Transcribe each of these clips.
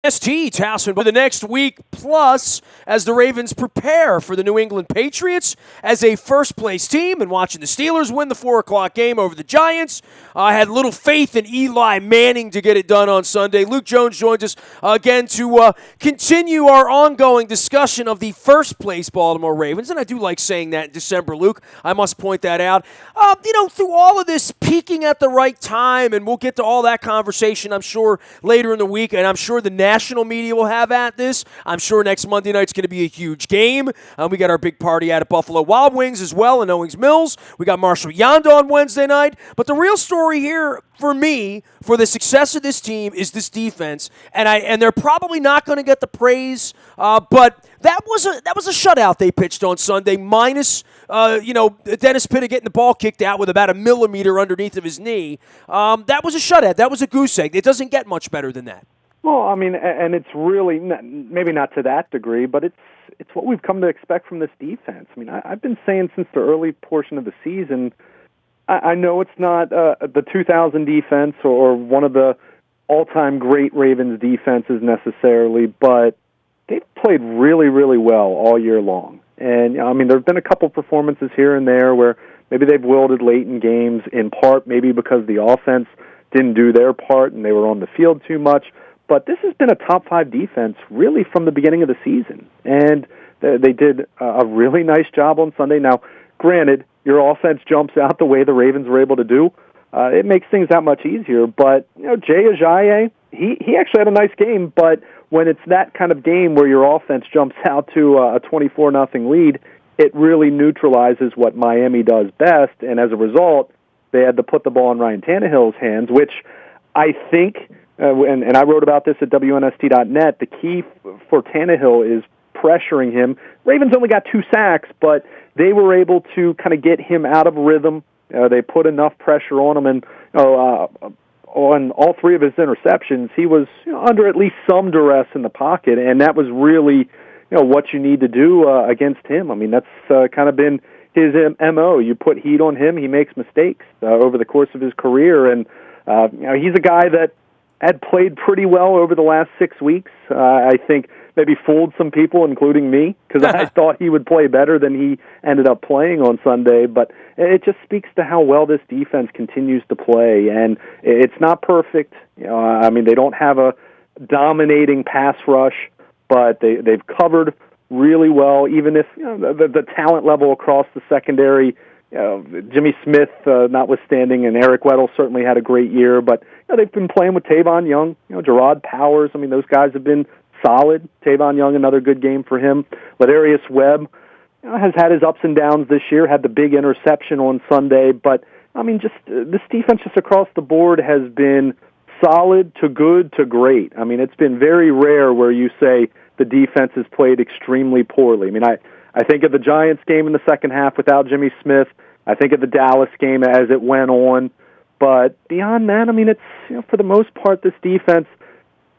WNST Towson for the next week plus as the Ravens prepare for the New England Patriots as a first-place team and watching the Steelers win the 4 o'clock game over the Giants. I had little faith in Eli Manning to get it done on Sunday. Luke Jones joins us again to continue our ongoing discussion of the first-place Baltimore Ravens, and I do like saying that in December, Luke. I must point that out. Through all of this peaking at the right time, and we'll get to all that conversation, I'm sure, later in the week, and I'm sure the national media will have at this. I'm sure next Monday night's going to be a huge game. We got our big party out at Buffalo Wild Wings as well in Owings Mills. We got Marshall Yanda on Wednesday night. But the real story here for me, for the success of this team, is this defense. And they're probably not going to get the praise, but that was a shutout they pitched on Sunday, minus Dennis Pitta getting the ball kicked out with about a millimeter underneath of his knee. That was a shutout. That was a goose egg. It doesn't get much better than that. Well, I mean, and it's really, maybe not to that degree, but it's what we've come to expect from this defense. I mean, I've been saying since the early portion of the season, I know it's not the 2000 defense or one of the all-time great Ravens defenses necessarily, but they've played really, really well all year long. And, I mean, there have been a couple performances here and there where maybe they've wilted late in games, in part maybe because the offense didn't do their part and they were on the field too much. But this has been a top-5 defense really from the beginning of the season. And they did a really nice job on Sunday. Now, granted, your offense jumps out the way the Ravens were able to do. It makes things that much easier. But, Jay Ajayi, he actually had a nice game. But when it's that kind of game where your offense jumps out to a 24-0 lead, it really neutralizes what Miami does best. And as a result, they had to put the ball in Ryan Tannehill's hands, which I think... and I wrote about this at WNST.net, the key for Tannehill is pressuring him. Ravens only got 2 sacks, but they were able to kind of get him out of rhythm. They put enough pressure on him, and on all 3 of his interceptions, he was under at least some duress in the pocket, and that was really what you need to do against him. I mean, that's kind of been his MO. You put heat on him, he makes mistakes over the course of his career, and he's a guy that had played pretty well over the last 6 weeks. I think maybe fooled some people, including me, because I thought he would play better than he ended up playing on Sunday. But it just speaks to how well this defense continues to play. And it's not perfect. I mean, they don't have a dominating pass rush, but they've covered really well, even if the talent level across the secondary, Jimmy Smith notwithstanding, and Eric Weddle certainly had a great year, but they've been playing with Tavon Young, Gerard Powers. I mean, those guys have been solid. Tavon Young, another good game for him. Ladarius Webb has had his ups and downs this year, had the big interception on Sunday, but, I mean, just this defense just across the board has been solid to good to great. I mean, it's been very rare where you say the defense has played extremely poorly. I mean, I think of the Giants game in the second half without Jimmy Smith. I think of the Dallas game as it went on. But beyond that, I mean, it's for the most part, this defense,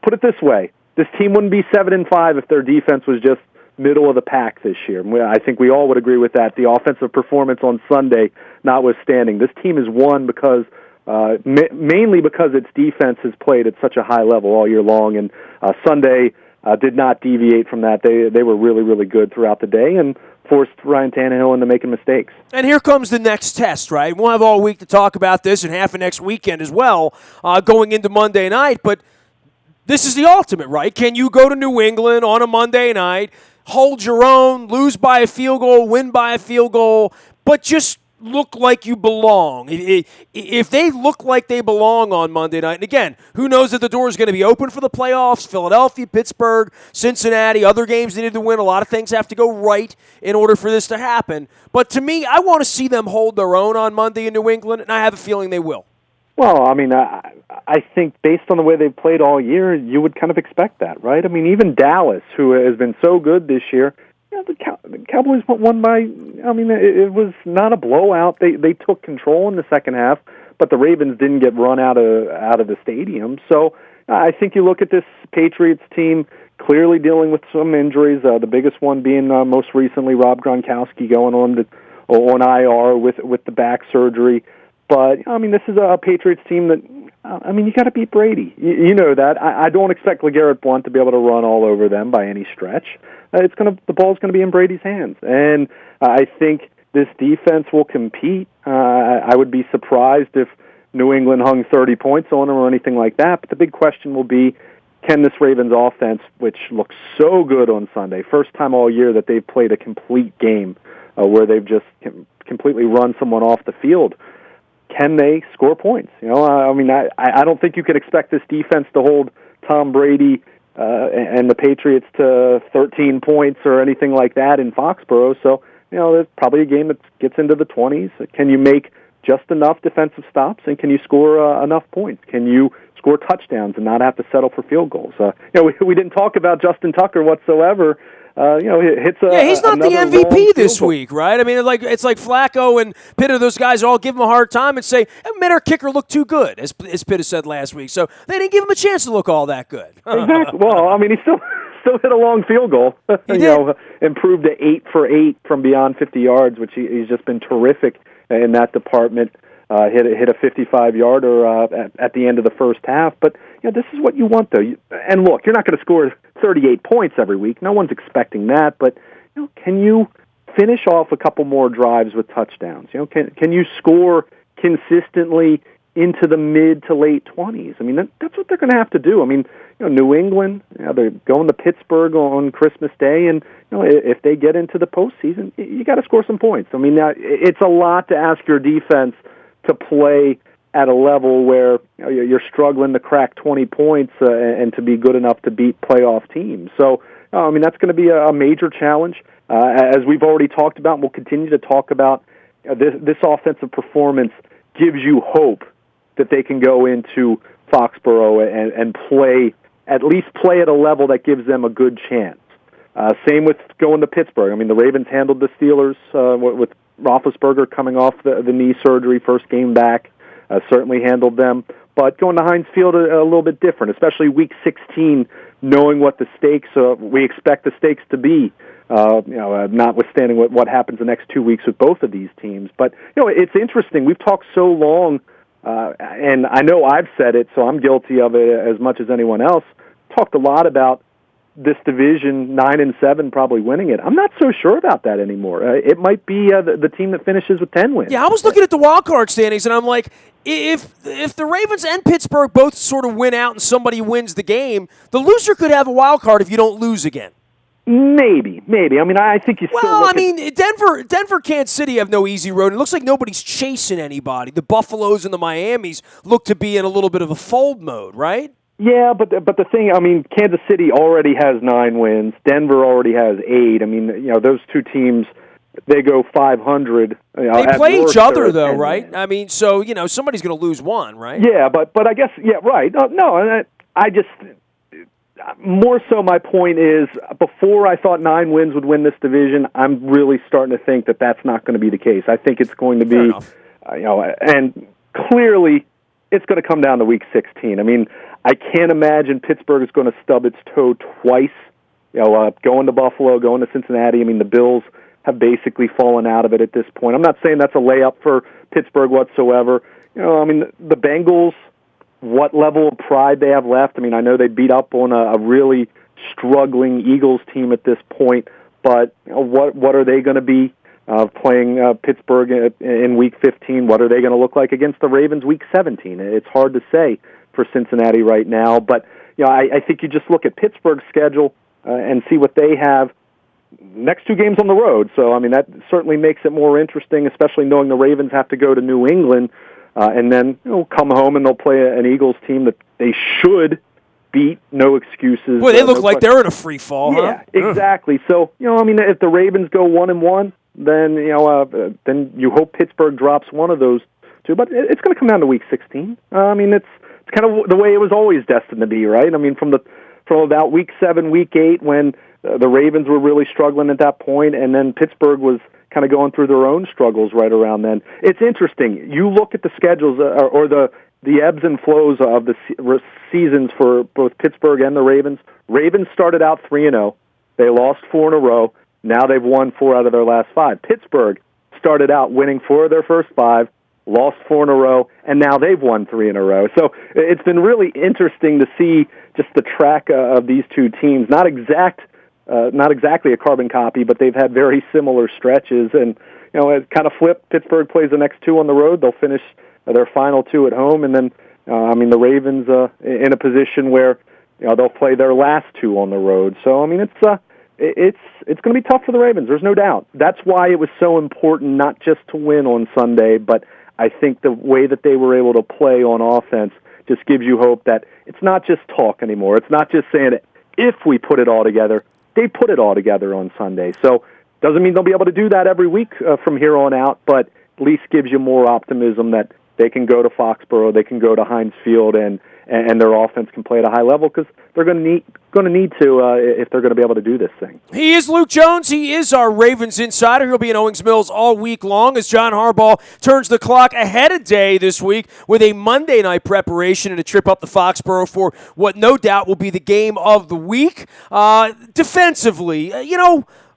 put it this way, this team wouldn't be 7-5 if their defense was just middle of the pack this year. I think we all would agree with that. The offensive performance on Sunday notwithstanding, this team has won because mainly because its defense has played at such a high level all year long, and Sunday did not deviate from that. They were really, really good throughout the day and forced Ryan Tannehill into making mistakes. And here comes the next test, right? We'll have all week to talk about this and half of next weekend as well, going into Monday night. But this is the ultimate, right? Can you go to New England on a Monday night, hold your own, lose by a field goal, win by a field goal, but just look like you belong? If they look like they belong on Monday night, and again, who knows if the door is going to be open for the playoffs? Philadelphia, Pittsburgh, Cincinnati, other games they need to win. A lot of things have to go right in order for this to happen. But to me, I want to see them hold their own on Monday in New England, and I have a feeling they will. Well, I mean, I think based on the way they've played all year, you would kind of expect that, right? I mean, even Dallas, who has been so good this year, the Cowboys won by, I mean, it was not a blowout. They took control in the second half, but the Ravens didn't get run out of the stadium. So I think you look at this Patriots team clearly dealing with some injuries, the biggest one being most recently Rob Gronkowski going on IR with the back surgery. But, I mean, this is a Patriots team that I mean, you got to beat Brady. You know that. I don't expect LeGarrette Blount to be able to run all over them by any stretch. The ball's going to be in Brady's hands, and I think this defense will compete. I would be surprised if New England hung 30 points on them or anything like that. But the big question will be, can this Ravens offense, which looks so good on Sunday, first time all year that they've played a complete game where they've just completely run someone off the field, can they score points? I mean, I don't think you could expect this defense to hold Tom Brady and the Patriots to 13 points or anything like that in Foxborough. So, there's probably a game that gets into the 20s. Can you make just enough defensive stops, and can you score enough points? Can you score touchdowns and not have to settle for field goals? We didn't talk about Justin Tucker whatsoever. Hits he's not the MVP this week, right? I mean, it's like Flacco and Pitt, those guys all give him a hard time and say, made our kicker look too good, as Pitt said last week. So they didn't give him a chance to look all that good. Exactly. Well, I mean, he still hit a long field goal. Improved to 8 for 8 from beyond 50 yards, which he's just been terrific in that department. Hit a 55-yarder at the end of the first half. But this is what you want, though. And look, you're not going to score 38 points every week. No one's expecting that. But can you finish off a couple more drives with touchdowns? Can you score consistently into the mid to late 20s? I mean, that's what they're going to have to do. I mean, New England, they're going to Pittsburgh on Christmas Day, and if they get into the postseason, you got to score some points. I mean, it's a lot to ask your defense to play at a level where you're struggling to crack 20 points and to be good enough to beat playoff teams. So, I mean, that's going to be a major challenge. As we've already talked about and we'll continue to talk about, this offensive performance gives you hope that they can go into Foxborough and at least play at a level that gives them a good chance. Same with going to Pittsburgh. I mean, the Ravens handled the Steelers with Roethlisberger coming off the knee surgery, first game back, certainly handled them. But going to Heinz Field a little bit different, especially Week 16, knowing what the stakes we expect the stakes to be. Notwithstanding what happens the next 2 weeks with both of these teams. But it's interesting. We've talked so long, and I know I've said it, so I'm guilty of it as much as anyone else. Talked a lot about this division, 9-7, probably winning it. I'm not so sure about that anymore. It might be the team that finishes with 10 wins. Yeah, I was looking at the wild card standings, and I'm like, if the Ravens and Pittsburgh both sort of win out and somebody wins the game, the loser could have a wild card if you don't lose again. Maybe. I mean, I think you still. Well, I mean, Denver, Kansas City have no easy road. It looks like nobody's chasing anybody. The Buffaloes and the Miamis look to be in a little bit of a fold mode, right? Yeah, but the thing, I mean, Kansas City already has 9 wins. Denver already has 8. I mean, those two teams, they go 500. They play each other, though, right? Wins. I mean, so somebody's going to lose one, right? Yeah, but I guess right. No, I just. More so, my point is, before I thought 9 wins would win this division, I'm really starting to think that that's not going to be the case. I think it's going to be, and clearly, it's going to come down to Week 16. I mean, I can't imagine Pittsburgh is going to stub its toe twice. Going to Buffalo, going to Cincinnati. I mean, the Bills have basically fallen out of it at this point. I'm not saying that's a layup for Pittsburgh whatsoever. I mean, the Bengals, what level of pride they have left. I mean, I know they beat up on a really struggling Eagles team at this point, but what are they going to be playing Pittsburgh in Week 15? What are they going to look like against the Ravens Week 17? It's hard to say for Cincinnati right now, but I think you just look at Pittsburgh's schedule and see what they have. Next 2 games on the road, so I mean that certainly makes it more interesting, especially knowing the Ravens have to go to New England. And then come home and they'll play an Eagles team that they should beat. No excuses. Boy, they look like they're in a free fall. Yeah, exactly. So I mean, if the Ravens go 1-1, then then you hope Pittsburgh drops one of those two. But it's going to come down to Week 16. I mean, it's kind of the way it was always destined to be, right? I mean, from about Week 7, Week 8, when the Ravens were really struggling at that point, and then Pittsburgh was kind of going through their own struggles right around then. It's interesting. You look at the schedules or the ebbs and flows of the seasons for both Pittsburgh and the Ravens. Ravens started out 3-0. They lost 4 in a row. Now they've won 4 out of their last 5. Pittsburgh started out winning 4 of their first 5, lost 4 in a row, and now they've won 3 in a row. So it's been really interesting to see just the track of these two teams. Not exactly a carbon copy, but they've had very similar stretches. And it kind of flipped. Pittsburgh plays the next 2 on the road. They'll finish their final 2 at home, and then the Ravens in a position where they'll play their last 2 on the road. So it's going to be tough for the Ravens. There's no doubt. That's why it was so important not just to win on Sunday, but I think the way that they were able to play on offense just gives you hope that it's not just talk anymore. It's not just saying if we put it all together. They put it all together on Sunday. So doesn't mean they'll be able to do that every week from here on out, but at least gives you more optimism that they can go to Foxborough, they can go to Heinz Field, and their offense can play at a high level because they're going to need to if they're going to be able to do this thing. He is Luke Jones. He is our Ravens insider. He'll be in Owings Mills all week long as John Harbaugh turns the clock ahead a day this week with a Monday night preparation and a trip up to Foxborough for what no doubt will be the game of the week. Defensively,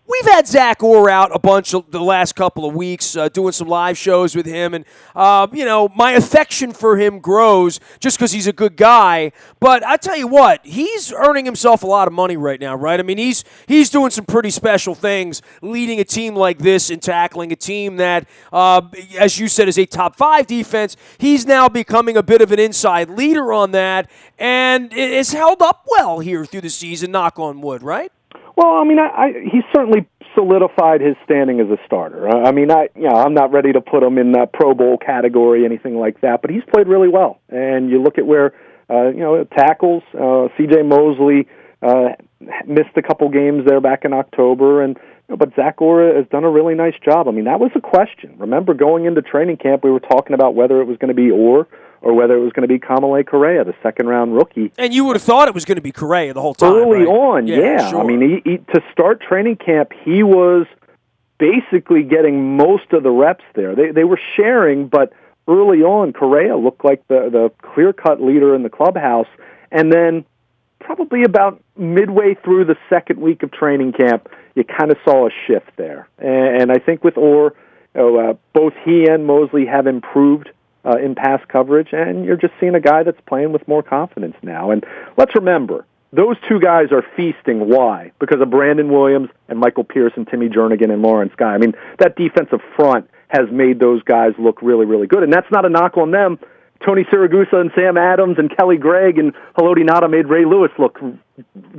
we've had Zach Orr out a bunch of the last couple of weeks doing some live shows with him, and, my affection for him grows just because he's a good guy. But I tell you what, he's earning himself a lot of money right now, right? I mean, he's doing some pretty special things, leading a team like this and tackling a team that, as you said, is a top 5 defense. He's now becoming a bit of an inside leader on that, and it has held up well here through the season, knock on wood, right? Well, I mean, he's certainly solidified his standing as a starter. I'm not ready to put him in that Pro Bowl category, anything like that, but he's played really well. And you look at where, tackles, C.J. Mosley missed a couple games there back in October, but Zach Orr has done a really nice job. I mean, that was a question. Remember, going into training camp, we were talking about whether it was going to be Orr or whether it was going to be Kamalei Correa, the second-round rookie. And you would have thought it was going to be Correa the whole time, early right? on, yeah. Sure. I mean, to start training camp, he was basically getting most of the reps there. They were sharing, but early on, Correa looked like the clear-cut leader in the clubhouse. And then probably about midway through the second week of training camp, you kind of saw a shift there. And I think with Orr, both he and Mosley have improved in pass coverage, and you're just seeing a guy that's playing with more confidence now. And let's remember, those two guys are feasting. Why? Because of Brandon Williams and Michael Pierce and Timmy Jernigan and Lawrence Guy. I mean, that defensive front has made those guys look really, really good. And that's not a knock on them. Tony Siragusa and Sam Adams and Kelly Gregg and Haloti Ngata made Ray Lewis look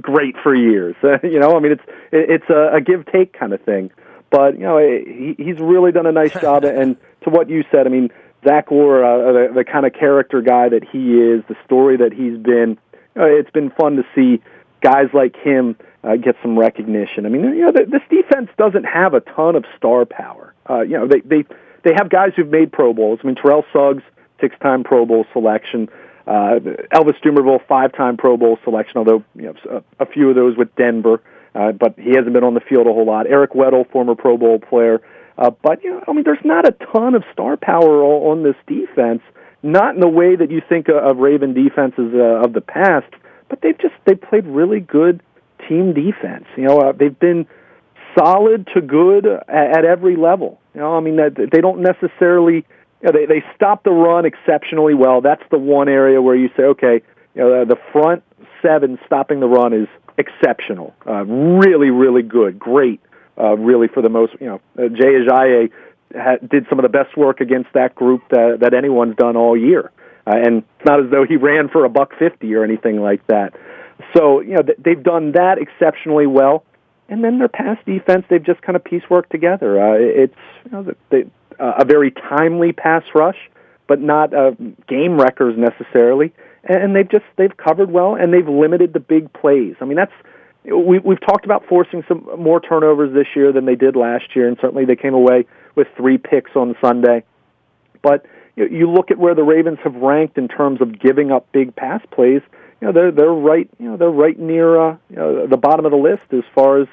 great for years. I mean, it's a give-take kind of thing. But, he's really done a nice job. And to what you said, I mean, Zach Orr, the kind of character guy that he is, the story that he's been, it's been fun to see guys like him get some recognition. I mean, this defense doesn't have a ton of star power. They have guys who've made Pro Bowls. I mean, Terrell Suggs, 6-time Pro Bowl selection. Elvis Dumervil, 5-time Pro Bowl selection, although a few of those with Denver, but he hasn't been on the field a whole lot. Eric Weddle, former Pro Bowl player. But there's not a ton of star power on this defense, not in the way that you think of Raven defenses of the past, but they've played really good team defense. They've been solid to good at every level. They don't necessarily, they stop the run exceptionally well. That's the one area where you say, okay, the front 7 stopping the run is exceptional, really, really good, great. Really, for the most, Jay Ajayi did some of the best work against that group that anyone's done all year. And it's not as though he ran for $150 or anything like that. So, they've done that exceptionally well. And then their pass defense, they've just kind of pieceworked together. It's a very timely pass rush, but not game wreckers necessarily. And they've covered well, and they've limited the big plays. I mean, we've talked about forcing some more turnovers this year than they did last year, and certainly they came away with 3 picks on Sunday. But you look at where the Ravens have ranked in terms of giving up big pass plays. They're right. They're right near the bottom of the list as far as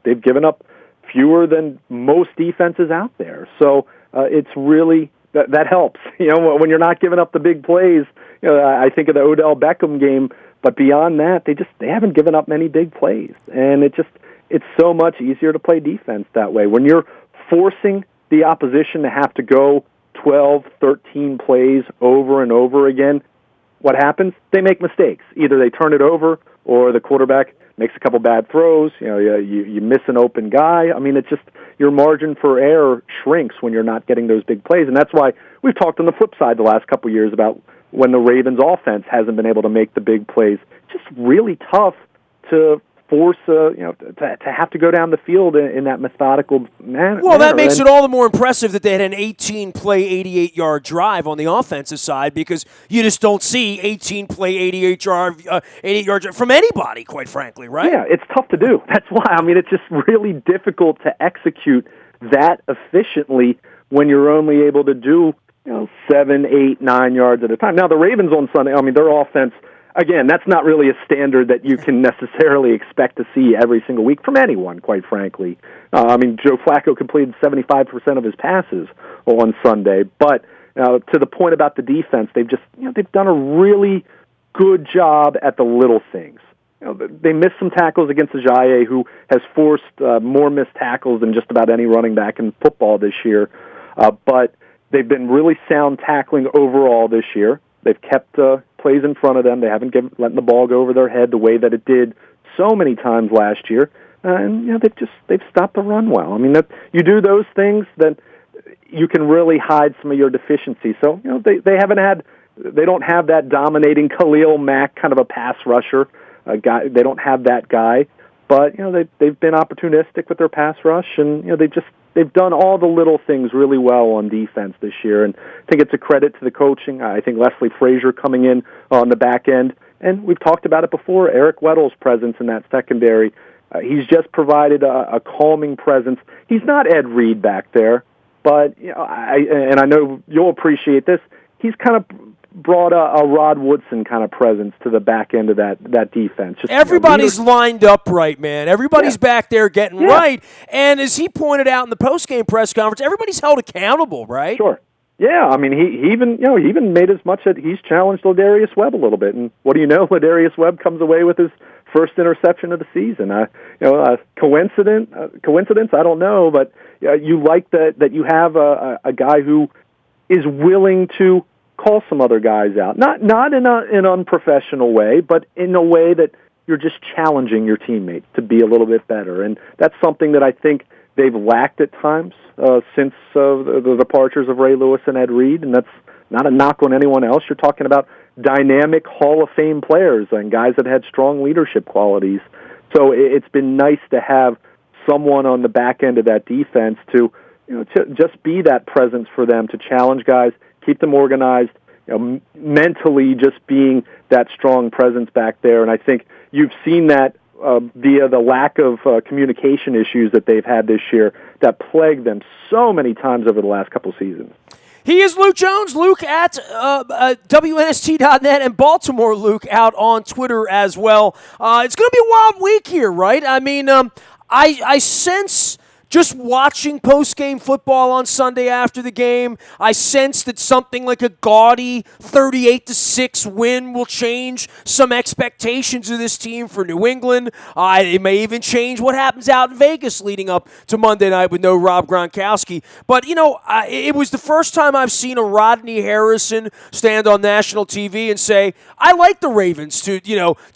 they've given up fewer than most defenses out there. So it's really that helps. When you're not giving up the big plays. I think of the Odell Beckham game. But beyond that, they haven't given up many big plays, and it's so much easier to play defense that way. When you're forcing the opposition to have to go 12, 13 plays over and over again, what happens? They make mistakes. Either they turn it over or the quarterback makes a couple bad throws. You miss an open guy. I mean, it's just your margin for error shrinks when you're not getting those big plays. And that's why we've talked on the flip side the last couple of years about when the Ravens offense hasn't been able to make the big plays. It's just really tough to force to have to go down the field in that methodical manner. Well, that makes it all the more impressive that they had an 18-play, 88-yard drive on the offensive side, because you just don't see 18-play, 88-yard drive from anybody, quite frankly, right? Yeah, it's tough to do. That's why. I mean, it's just really difficult to execute that efficiently when you're only able to do 7, 8, 9 yards at a time. Now, the Ravens on Sunday, I mean, their offense, again, that's not really a standard that you can necessarily expect to see every single week from anyone, quite frankly. I mean, Joe Flacco completed 75% of his passes on Sunday, but to the point about the defense, they've done a really good job at the little things. They missed some tackles against Ajayi, who has forced more missed tackles than just about any running back in football this year, but they've been really sound tackling overall this year. They've kept plays in front of them. They haven't letting the ball go over their head the way that it did so many times last year. And they've stopped the run well. I mean, you do those things, then you can really hide some of your deficiencies. So they don't have that dominating Khalil Mack kind of a pass rusher guy. They don't have that guy, but they've been opportunistic with their pass rush, and they've done all the little things really well on defense this year, and I think it's a credit to the coaching. I think Leslie Frazier coming in on the back end, and we've talked about it before, Eric Weddle's presence in that secondary. He's just provided a calming presence. He's not Ed Reed back there, but I know you'll appreciate this. He's kind of brought a Rod Woodson kind of presence to the back end of that defense. Everybody's lined up right, man. Everybody's back there getting right. And as he pointed out in the post-game press conference, everybody's held accountable, right? Sure. Yeah, I mean, he even made as much that he's challenged Ladarius Webb a little bit. And what do you know? Ladarius Webb comes away with his first interception of the season. Coincidence? I don't know, but you like that you have a guy who is willing to call some other guys out, not in an unprofessional way, but in a way that you're just challenging your teammates to be a little bit better, and that's something that I think they've lacked at times since the departures of Ray Lewis and Ed Reed, and that's not a knock on anyone else. You're talking about dynamic Hall of Fame players and guys that had strong leadership qualities. So it's been nice to have someone on the back end of that defense to just be that presence for them, to challenge guys, keep them organized, mentally just being that strong presence back there. And I think you've seen that via the lack of communication issues that they've had this year that plagued them so many times over the last couple seasons. He is Luke Jones. Luke at WNST.net, and Baltimore Luke out on Twitter as well. It's going to be a wild week here, right? I mean, I sense, just watching post-game football on Sunday after the game, I sense that something like a gaudy 38-6 win will change some expectations of this team for New England. It may even change what happens out in Vegas leading up to Monday night with no Rob Gronkowski. But, it was the first time I've seen a Rodney Harrison stand on national TV and say, I like the Ravens to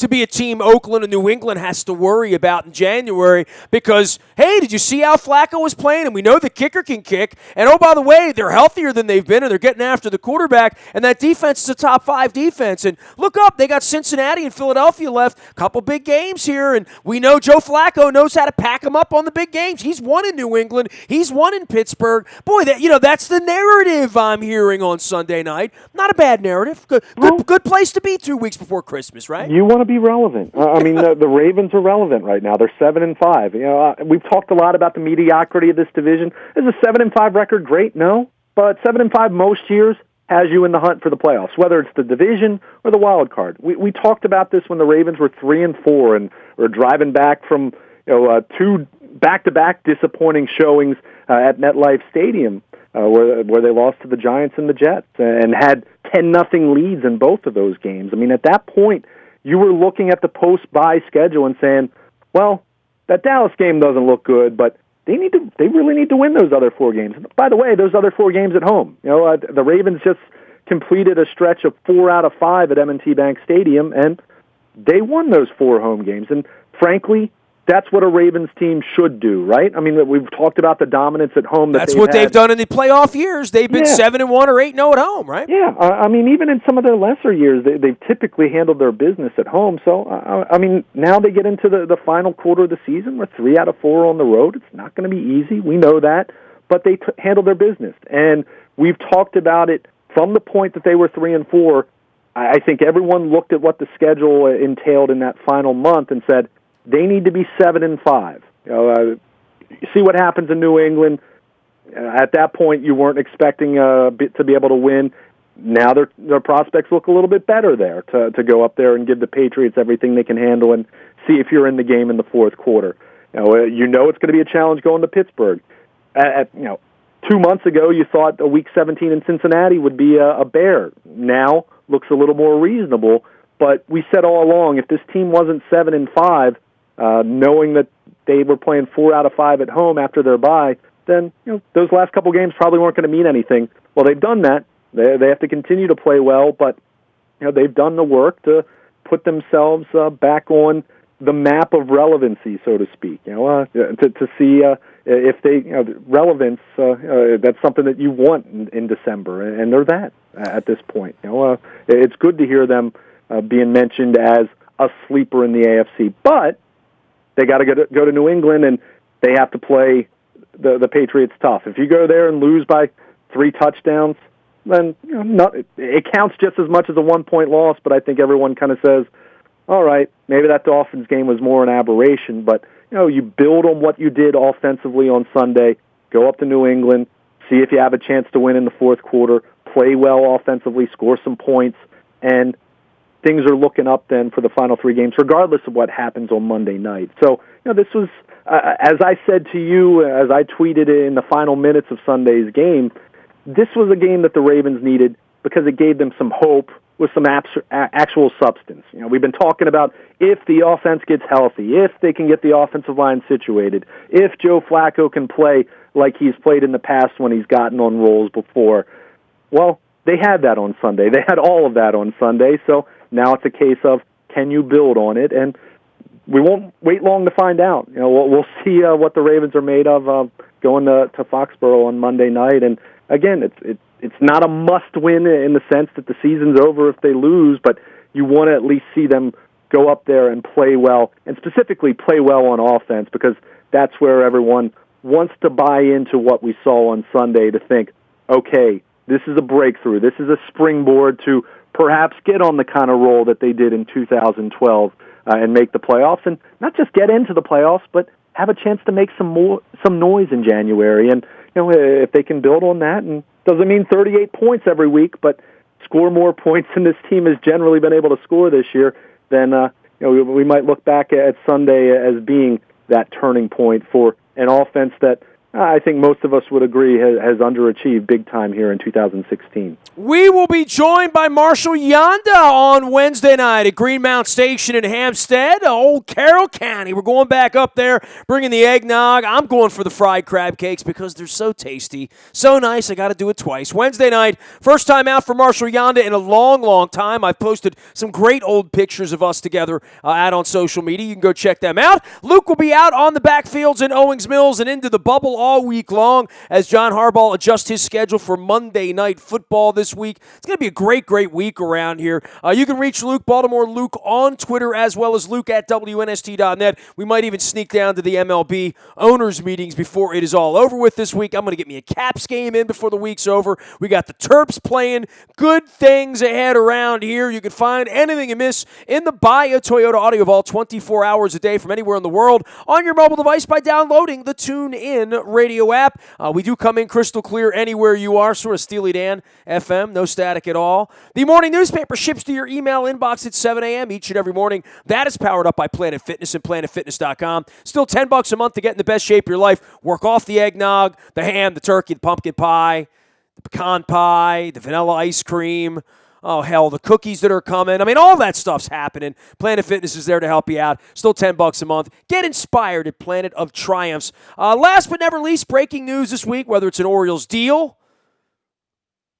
be a team Oakland and New England has to worry about in January because, hey, did you see how Flacco was playing, and we know the kicker can kick. And, oh, by the way, they're healthier than they've been, and they're getting after the quarterback, and that defense is a top 5 defense. And look up, they got Cincinnati and Philadelphia left, a couple big games here, and we know Joe Flacco knows how to pack them up on the big games. He's won in New England. He's won in Pittsburgh. Boy, that's the narrative I'm hearing on Sunday night. Not a bad narrative. Good place to be 2 weeks before Christmas, right? You want to be relevant. I mean, the Ravens are relevant right now. They're 7-5. We've talked a lot about the mediocrity of this division. Is a 7-5 record great? No, but 7-5 most years has you in the hunt for the playoffs, whether it's the division or the wild card. We talked about this when the Ravens were 3-4 and were driving back from 2 back-to-back disappointing showings at MetLife Stadium, where they lost to the Giants and the Jets and had 10-0 leads in both of those games. I mean, at that point, you were looking at the post-bye schedule and saying, well, that Dallas game doesn't look good, but they really need to win those other 4 games. By the way, those other 4 games at home. The Ravens just completed a stretch of 4 out of 5 at M&T Bank Stadium, and they won those 4 home games. And frankly, that's what a Ravens team should do, right? I mean, we've talked about the dominance at home. That's what they've done in the playoff years. They've been 7-1 or 8-0 at home, right? Yeah, I mean, even in some of their lesser years, they've typically handled their business at home. So, I mean, now they get into the final quarter of the season where 3 out of 4 on the road. It's not going to be easy. We know that. But they handle their business. And we've talked about it from the point that they were 3-4. I think everyone looked at what the schedule entailed in that final month and said, they need to be 7-5. See what happens in New England. At that point, you weren't expecting to be able to win. Now their prospects look a little bit better there to go up there and give the Patriots everything they can handle and see if you're in the game in the fourth quarter. You know it's going to be a challenge going to Pittsburgh. 2 months ago, you thought a Week 17 in Cincinnati would be a bear. Now looks a little more reasonable. But we said all along, if this team wasn't 7-5, knowing that they were playing 4 out of 5 at home after their bye, then those last couple games probably weren't going to mean anything. Well, they've done that. They have to continue to play well, but they've done the work to put themselves back on the map of relevancy, so to speak. To see if they relevance. That's something that you want in December, and they're that at this point. It's good to hear them being mentioned as a sleeper in the AFC, but they got to go to New England, and they have to play the Patriots tough. If you go there and lose by 3 touchdowns, then it counts just as much as a 1-point loss. But I think everyone kind of says, all right, maybe that Dolphins game was more an aberration. But you build on what you did offensively on Sunday. Go up to New England, see if you have a chance to win in the fourth quarter. Play well offensively, score some points, and things are looking up then for the final 3 games, regardless of what happens on Monday night. So, this was, as I said to you, as I tweeted in the final minutes of Sunday's game, this was a game that the Ravens needed because it gave them some hope with some actual substance. We've been talking about if the offense gets healthy, if they can get the offensive line situated, if Joe Flacco can play like he's played in the past when he's gotten on rolls before. Well, they had that on Sunday. They had all of that on Sunday, so now it's a case of, can you build on it? And we won't wait long to find out. We'll see what the Ravens are made of going to Foxborough on Monday night. And again, it's not a must-win in the sense that the season's over if they lose, but you want to at least see them go up there and play well, and specifically play well on offense, because that's where everyone wants to buy into what we saw on Sunday to think, okay, this is a breakthrough. This is a springboard to perhaps get on the kind of roll that they did in 2012 and make the playoffs, and not just get into the playoffs, but have a chance to make some noise in January. And if they can build on that, and doesn't mean 38 points every week, but score more points than this team has generally been able to score this year, then we might look back at Sunday as being that turning point for an offense that I think most of us would agree has underachieved big time here in 2016. We will be joined by Marshall Yanda on Wednesday night at Greenmount Station in Hampstead, old Carroll County. We're going back up there, bringing the eggnog. I'm going for the fried crab cakes because they're so tasty, so nice, I got to do it twice. Wednesday night, first time out for Marshall Yanda in a long, long time. I've posted some great old pictures of us together out on social media. You can go check them out. Luke will be out on the backfields in Owings Mills and into the bubble all week long as John Harbaugh adjusts his schedule for Monday Night Football this week. It's going to be a great, great week around here. You can reach Luke, Baltimore Luke, on Twitter, as well as Luke at WNST.net. We might even sneak down to the MLB owners' meetings before it is all over with this week. I'm going to get me a Caps game in before the week's over. We got the Terps playing. Good things ahead around here. You can find anything you miss in the Buy a Toyota Audio Vault 24 hours a day from anywhere in the world on your mobile device by downloading the TuneIn Radio app. We do come in crystal clear anywhere you are, sort of Steely Dan FM, no static at all. The morning newspaper ships to your email inbox at 7 a.m. each and every morning. That is powered up by Planet Fitness and PlanetFitness.com. Still $10 a month to get in the best shape of your life. Work off the eggnog, the ham, the turkey, the pumpkin pie, the pecan pie, the vanilla ice cream. Oh, hell, the cookies that are coming. I mean, all that stuff's happening. Planet Fitness is there to help you out. Still $10 a month. Get inspired at Planet of Triumphs. Last but never least, breaking news this week, whether it's an Orioles deal.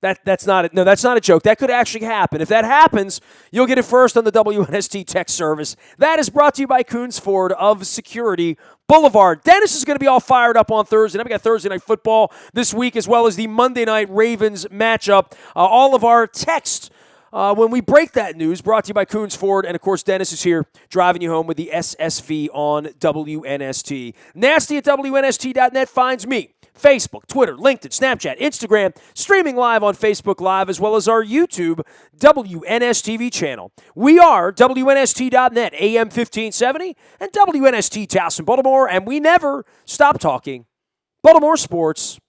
That's not it. No, that's not a joke. That could actually happen. If that happens, you'll get it first on the WNST text service. That is brought to you by Coons Ford of Security Boulevard. Dennis is going to be all fired up on Thursday. Then we got Thursday Night Football this week, as well as the Monday Night Ravens matchup. All of our texts when we break that news, brought to you by Coons Ford. And, of course, Dennis is here driving you home with the SSV on WNST. Nasty at WNST.net finds me. Facebook, Twitter, LinkedIn, Snapchat, Instagram, streaming live on Facebook Live, as well as our YouTube WNSTV channel. We are WNST.net, AM 1570, and WNST Towson, Baltimore, and we never stop talking Baltimore sports.